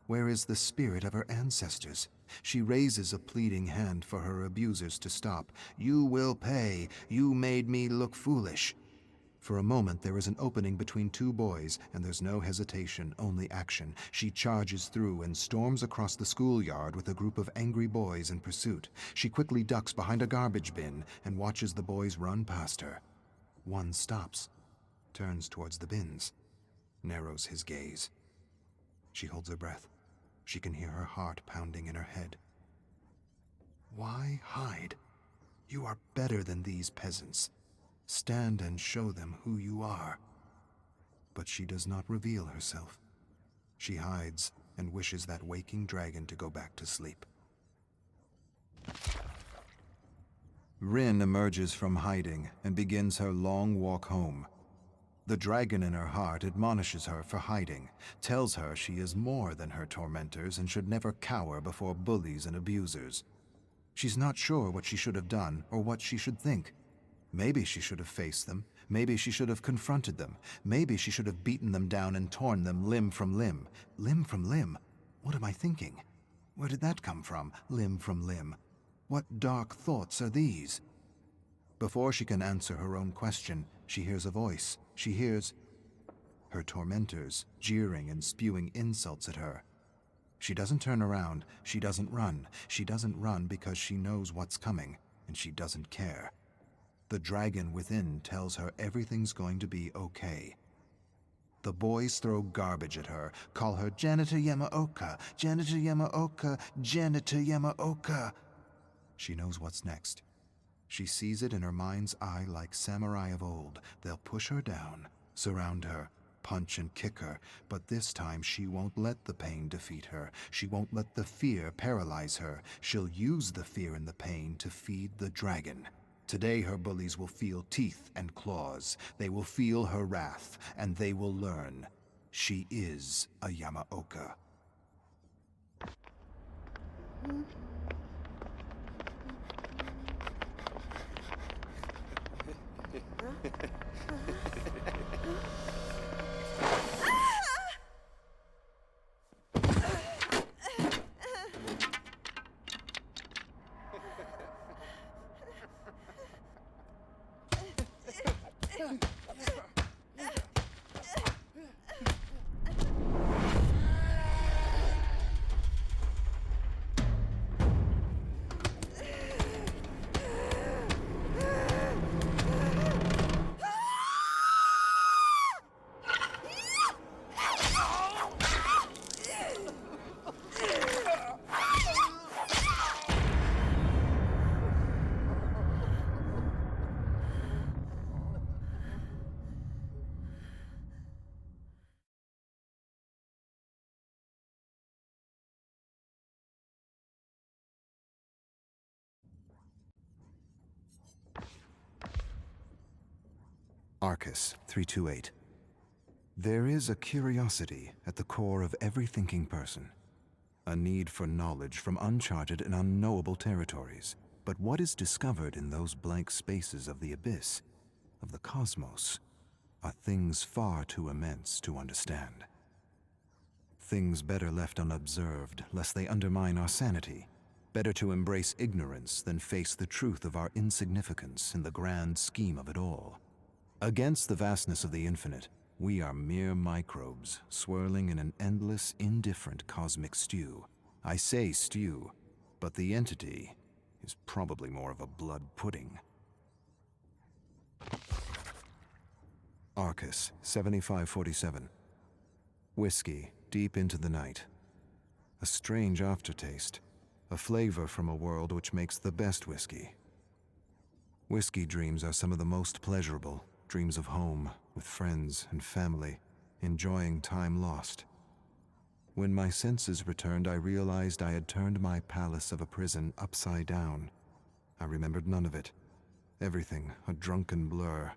Where is the spirit of her ancestors? She raises a pleading hand for her abusers to stop. You will pay. You made me look foolish. For a moment, there is an opening between two boys, and there's no hesitation, only action. She charges through and storms across the schoolyard with a group of angry boys in pursuit. She quickly ducks behind a garbage bin and watches the boys run past her. One stops, turns towards the bins, narrows his gaze. She holds her breath. She can hear her heart pounding in her head. Why hide? You are better than these peasants. Stand and show them who you are. But she does not reveal herself. She hides and wishes that waking dragon to go back to sleep. Rin emerges from hiding and begins her long walk home. The dragon in her heart admonishes her for hiding, tells her she is more than her tormentors and should never cower before bullies and abusers. She's not sure what she should have done or what she should think. Maybe she should have faced them. Maybe she should have confronted them. Maybe she should have beaten them down and torn them limb from limb. Limb from limb? What am I thinking? Where did that come from? Limb from limb. What dark thoughts are these? Before she can answer her own question, she hears a voice. She hears her tormentors jeering and spewing insults at her. She doesn't turn around. She doesn't run. She doesn't run because she knows what's coming, and she doesn't care. The dragon within tells her everything's going to be okay. The boys throw garbage at her, call her Janitor Yamaoka, Janitor Yamaoka, Janitor Yamaoka. She knows what's next. She sees it in her mind's eye like samurai of old. They'll push her down, surround her, punch and kick her, but this time she won't let the pain defeat her. She won't let the fear paralyze her. She'll use the fear and the pain to feed the dragon. Today her bullies will feel teeth and claws. They will feel her wrath, and they will learn she is a Yamaoka. Arcus 328. There is a curiosity at the core of every thinking person. A need for knowledge from uncharted and unknowable territories. But what is discovered in those blank spaces of the abyss, of the cosmos, are things far too immense to understand. Things better left unobserved, lest they undermine our sanity. Better to embrace ignorance than face the truth of our insignificance in the grand scheme of it all. Against the vastness of the infinite, we are mere microbes swirling in an endless, indifferent cosmic stew. I say stew, but the entity is probably more of a blood pudding. Arcus, 7547. Whiskey, deep into the night. A strange aftertaste, a flavor from a world which makes the best whiskey. Whiskey dreams are some of the most pleasurable, dreams of home, with friends and family, enjoying time lost. When my senses returned, I realized I had turned my palace of a prison upside down. I remembered none of it. Everything a drunken blur.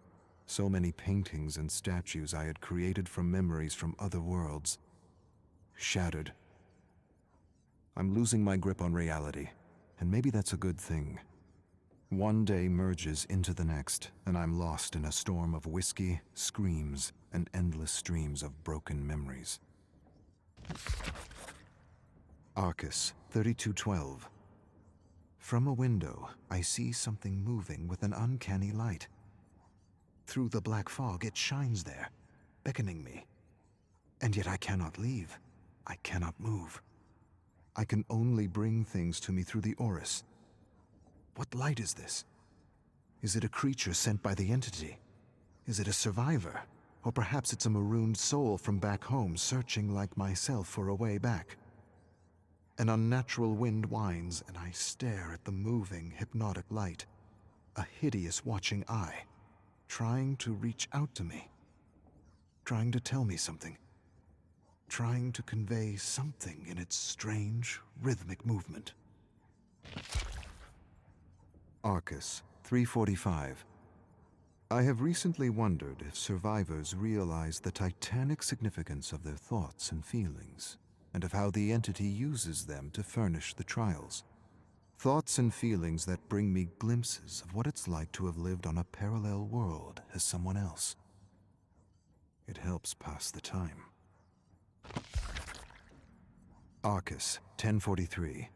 So many paintings and statues I had created from memories from other worlds. Shattered. I'm losing my grip on reality, and maybe that's a good thing. One day merges into the next, and I'm lost in a storm of whiskey, screams, and endless streams of broken memories. Arcus, 3212. From a window, I see something moving with an uncanny light. Through the black fog, it shines there, beckoning me. And yet I cannot leave. I cannot move. I can only bring things to me through the Orus. What light is this? Is it a creature sent by the entity? Is it a survivor? Or perhaps it's a marooned soul from back home searching like myself for a way back. An unnatural wind whines, and I stare at the moving, hypnotic light. A hideous watching eye, trying to reach out to me. Trying to tell me something. Trying to convey something in its strange, rhythmic movement. Arcus, 345. I have recently wondered if survivors realize the titanic significance of their thoughts and feelings, and of how the entity uses them to furnish the trials. Thoughts and feelings that bring me glimpses of what it's like to have lived on a parallel world as someone else. It helps pass the time. Arcus, 1043.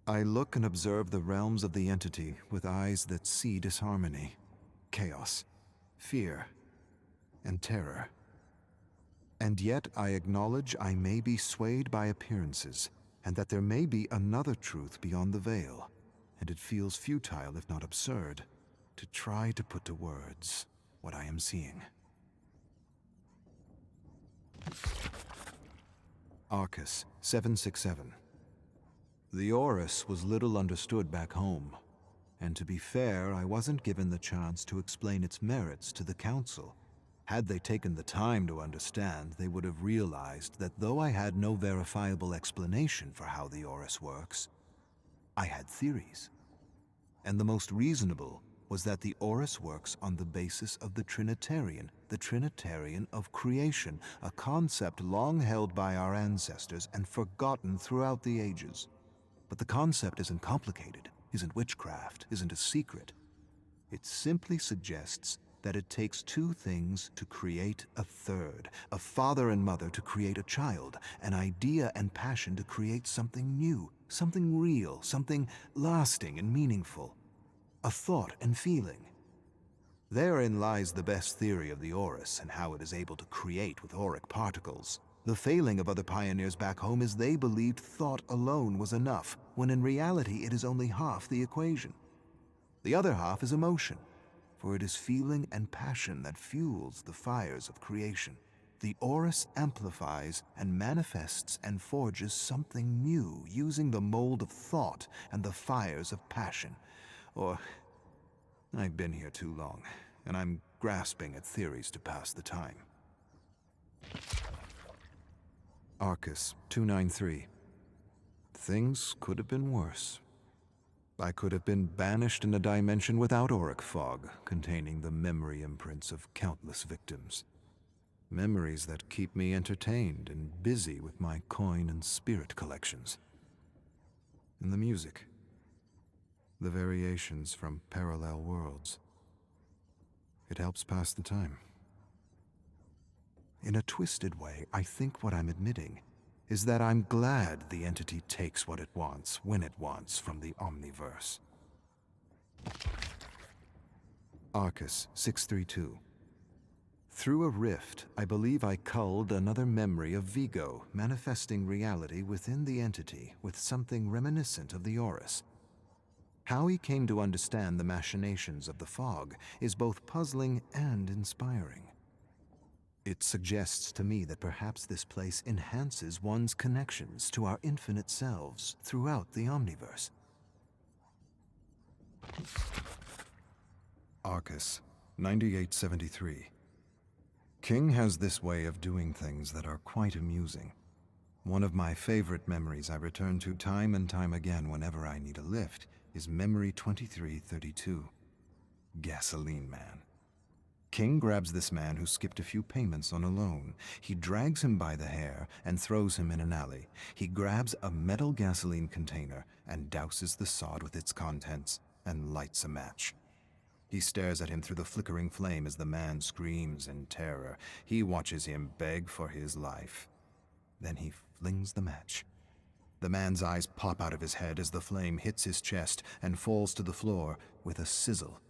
I look and observe the realms of the entity with eyes that see disharmony, chaos, fear, and terror. And yet I acknowledge I may be swayed by appearances, and that there may be another truth beyond the veil, and it feels futile, if not absurd, to try to put to words what I am seeing. Arcus, 767. The Orus was little understood back home, and to be fair, I wasn't given the chance to explain its merits to the Council. Had they taken the time to understand, they would have realized that though I had no verifiable explanation for how the Orus works, I had theories. And the most reasonable was that the Orus works on the basis of the Trinitarian of creation, a concept long held by our ancestors and forgotten throughout the ages. But the concept isn't complicated, isn't witchcraft, isn't a secret. It simply suggests that it takes two things to create a third, a father and mother to create a child, an idea and passion to create something new, something real, something lasting and meaningful, a thought and feeling. Therein lies the best theory of the Orus and how it is able to create with auric particles. The failing of other pioneers back home is they believed thought alone was enough, when in reality it is only half the equation. The other half is emotion, for it is feeling and passion that fuels the fires of creation. The Orus amplifies and manifests and forges something new using the mold of thought and the fires of passion. Or, I've been here too long, and I'm grasping at theories to pass the time. Arcus, 293. Things could have been worse. I could have been banished in a dimension without auric fog, containing the memory imprints of countless victims. Memories that keep me entertained and busy with my coin and spirit collections. And the music. The variations from parallel worlds. It helps pass the time. In a twisted way, I think what I'm admitting is that I'm glad the entity takes what it wants, when it wants, from the Omniverse. Arcus 632. Through a rift, I believe I culled another memory of Vigo, manifesting reality within the entity with something reminiscent of the Orus. How he came to understand the machinations of the fog is both puzzling and inspiring. It suggests to me that perhaps this place enhances one's connections to our infinite selves throughout the Omniverse. Arcus 9873. King has this way of doing things that are quite amusing. One of my favorite memories I return to time and time again whenever I need a lift is Memory 2332. Gasoline Man. King grabs this man who skipped a few payments on a loan. He drags him by the hair and throws him in an alley. He grabs a metal gasoline container and douses the sod with its contents and lights a match. He stares at him through the flickering flame as the man screams in terror. He watches him beg for his life. Then he flings the match. The man's eyes pop out of his head as the flame hits his chest and falls to the floor with a sizzle.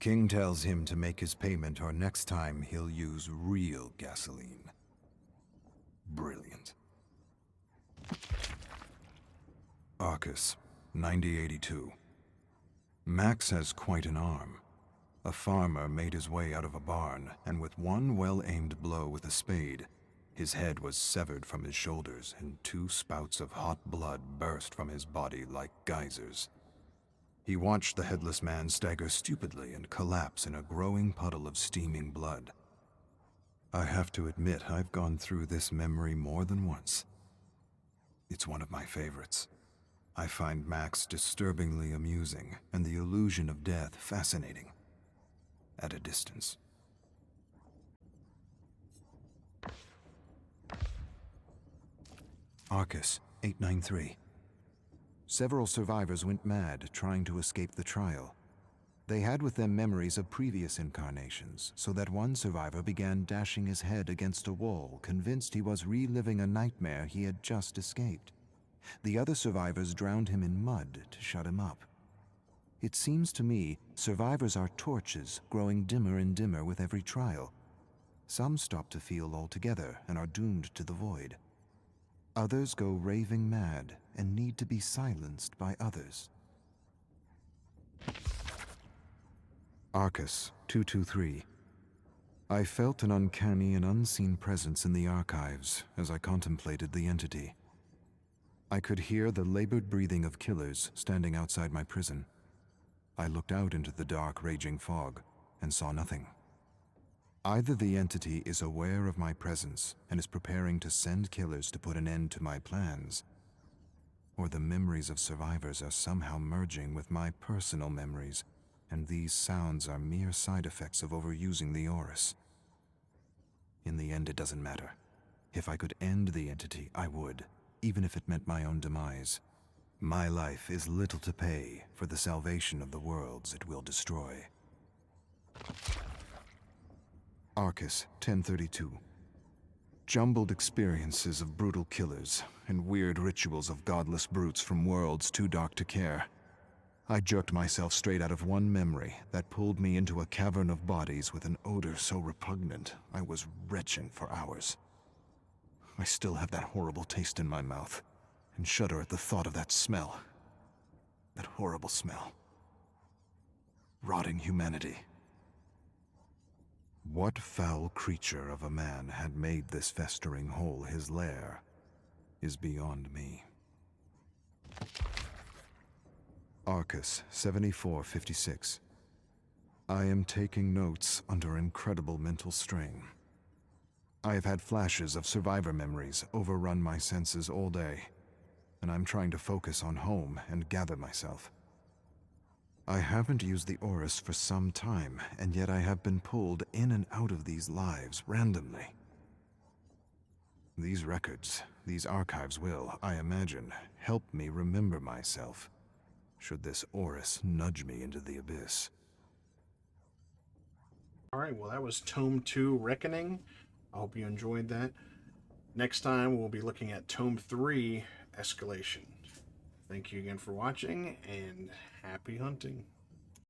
King tells him to make his payment or next time he'll use real gasoline. Brilliant. Arcus 9082. Max has quite an arm. A farmer made his way out of a barn, and with one well-aimed blow with a spade, his head was severed from his shoulders, and 2 spouts of hot blood burst from his body like geysers. He watched the headless man stagger stupidly and collapse in a growing puddle of steaming blood. I have to admit I've gone through this memory more than once. It's one of my favorites. I find Max disturbingly amusing, and the illusion of death fascinating. At a distance. Arcus 893. Several survivors went mad trying to escape the trial. They had with them memories of previous incarnations, so that one survivor began dashing his head against a wall, convinced he was reliving a nightmare he had just escaped. The other survivors drowned him in mud to shut him up. It seems to me survivors are torches growing dimmer and dimmer with every trial. Some stop to feel altogether and are doomed to the void. Others go raving mad and need to be silenced by others. Arcus 223. I felt an uncanny and unseen presence in the archives as I contemplated the entity. I could hear the labored breathing of killers standing outside my prison. I looked out into the dark, raging fog and saw nothing. Either the entity is aware of my presence and is preparing to send killers to put an end to my plans, or the memories of survivors are somehow merging with my personal memories, and these sounds are mere side effects of overusing the Orus. In the end, it doesn't matter. If I could end the entity, I would, even if it meant my own demise. My life is little to pay for the salvation of the worlds it will destroy. Arcus 1032. Jumbled experiences of brutal killers and weird rituals of godless brutes from worlds too dark to care. I jerked myself straight out of one memory that pulled me into a cavern of bodies with an odor so repugnant I was retching for hours. I still have that horrible taste in my mouth and shudder at the thought of that smell. That horrible smell. Rotting humanity. What foul creature of a man had made this festering hole his lair is beyond me. Arcus 7456. I am taking notes under incredible mental strain. I have had flashes of survivor memories overrun my senses all day, and I'm trying to focus on home and gather myself. I haven't used the Orus for some time, and yet I have been pulled in and out of these lives randomly. These records, these archives will, I imagine, help me remember myself, should this Orus nudge me into the abyss. All right, well, that was Tome 2 Reckoning. I hope you enjoyed that. Next time, we'll be looking at Tome 3, Escalation. Thank you again for watching, and happy hunting.